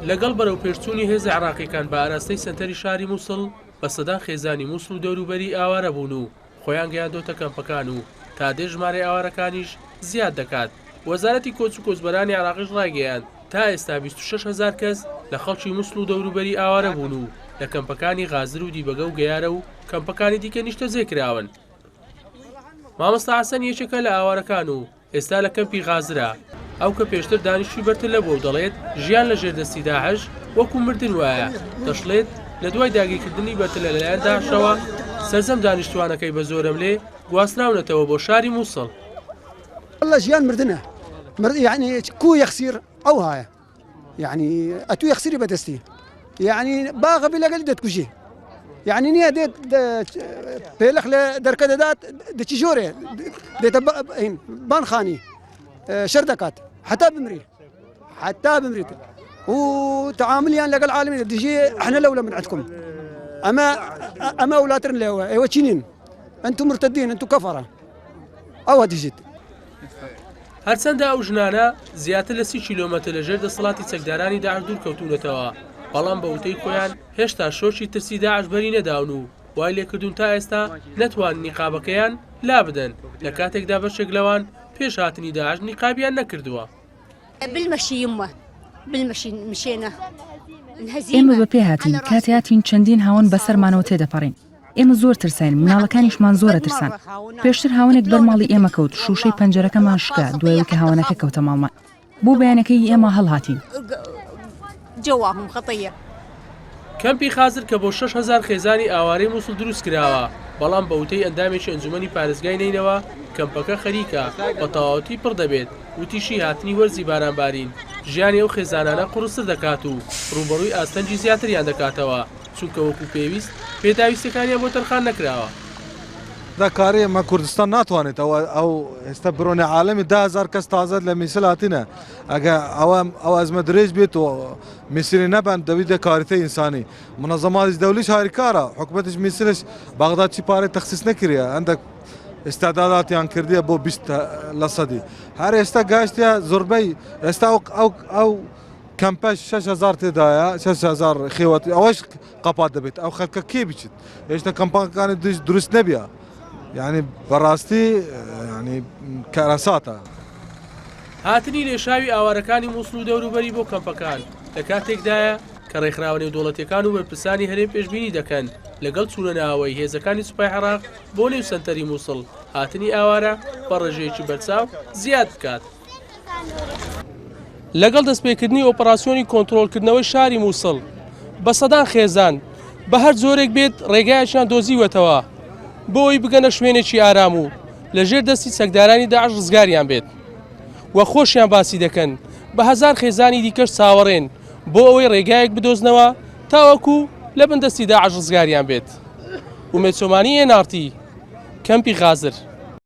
لەگەڵ بەرەو پێشچوونی هێزە عێراقیەکان بە ئاراستەی سەنتەری شاری مووسڵ بە سەدان خێزانی مووسڵ و دەوروبەری ئاوارە بوون و خۆیان گەیاندۆتە کەمپەکان و تا دێ ژمارەی ئاوارەکانیش زیاد دەکات. وەزارەتی کۆچ و کۆچبەرانی عێراقیش ڕایگەیاند تا ئێستا 26,000 کەس لە خەڵکی مووسڵ و دەوروبەری ئاوارە بوون و لە کەمپەکانی غازر و دیبەگە و گەیارە و کەمپەکانی دیکە نیشتەجێکراون. مامۆستا حەسەن یەکێکە لە ئاوارەکان و ئێستا لە کەمپی غازرە. ئەو کە پێشتر دانیشتوی بەرتر لەبووە و دەڵێت ژیان لە ژێردەستی داعش وەکو مردن وایە. دەشڵێت لە دوای داگیرکردنی بەرتر لەلایەن داعشەوە سەرجەم دانیشتوانەکەی بە زۆرم لێ گواستراونەتەوە بۆ شاری مووسڵ. والله جيان مردنا يعني كو يخسر او هاي يعني اتو يخسر بدستي يعني باغ بلا قلدت كوجي يعني نيا ديت بيلخ دركده دات دتشجوري ديت بان خاني شردكات حتى بمري وتعامل يعني لقى العالمين ديجي احنا لولا من عندكم اما اولاترن لهوا ايوا تشينين انتم مرتدين انتم كفره او ديجيت هەرچەندە ئەو ژنانە زیاتر لە 30 کیلۆمەتر لە ژێر دەسەڵاتی چەکدارانی داعش دوور کەوتونەتەوە، بەڵام بە وتەی خۆیان هێشتا شۆکی ترسی داعش بەری نەداون و وای لێکردوون تا ئێستا نەتوانن نیقابەکەیان لا بدەن لە کاتێکدا بەشێک لەوان پێش هاتنی داعش نیقابیان نەکردووە. ئێمە بە پێ هاتین کاتی هاتین چەندین هاون بەسەرمانەوە تێدەپەڕین. ئێمە زۆر ترسین، مناڵەکانیشمان زۆرە ترسان. پێشتر هاونێک بەرماڵی ئێمە کەوت، شوشەی پەنجەرەکەمان شکا، دوایەوەی کە هاوانەکە کەوتە ماڵمان. بۆ بەیانەکەی ئێمە هەڵهاتین. کەمپی خازر کە بۆ 6,000 خێزانی ئاوارەی مووسڵ دروست کراوە، بەڵام بە وتەی ئەندامێکی ئەنجومەنی پارێزگای نینەوە کەمپەکە خەریکە بە تەواوەتی پڕ دەبێت و تیشی هاتنی وەرزی بارانبارین ژیانی ئەو خێزانانە قوڕستر دەکات و ڕوبەڕووی ئاستەنجی زیاتریان دەکاتەوە چونکە وەکو پێویست پێداویستەکانیان بۆ تەرخان نەکراوە. کاری ئەمە کوردستان ناتوانێت ئەو ئێستا بڕۆنە عالەمی 10,000 کەس تازە لە میسل هاتینە ئەگە ئەو ئەزمە درێژ بێت و میسری نەبن دەویدە کاریتە ئینسانی منەظەماتی دەولیش هاریکارە حکوومەتیش میسلش بەغداد چی پارەی تەخسیس نەکردە هەندێک ئێستاداداتیان کردیە بۆ 20% هەر ئێستا گەشتە زۆربەی ئێستا ئەو کەمپەش 6,000 تێدایە 6,000 خێوەتی ئەوەش قەپات دەبێت ئەو خەڵکە کێ بچێت هێشتا کەمپانەکانی دروست نەبیە يعني بەڕاستی يعني کارەساتە. هاتنی لێشاوی ئاوارەکانی مووسڵ و دەوروبەری بۆ کەمپەکان لە کاتێکدایە کە ڕێکخراوە نێودەوڵەتیەکان و بەرپرسانی هەرێم پێشبینی دەکەن لەگەڵ چوونەناوەی هێزەکانی سوپای عێراق بۆ نێو سەنتەری مووسڵ هاتنی ئاوارە بە ڕێژەیەکی بەرچاو زیاد بکات. لەگەڵ دەستپێکردنی ئۆپەراسیۆنی کۆنتڕۆڵکردنەوەی شاری مووسڵ بە سەدان خێزان بە هەر جۆرێک بێت ڕێگایەکیان دۆزیوەتەوە بۆ ئەوی بگەنە شوێنێکی ئارام و لە ژێر دەستی چەکدارانی داعش ڕزگاریان بێت وە خۆشیان باسی دەکەن بە 1000 خێزانی دیکەش چاوەڕێن بۆ ئەوەی ڕێگایەک بدۆزنەوە تاوەکو لە بن دەستی داعش ڕزگاریان بێت. ومێد چۆمانی NRT کەمپی غازر.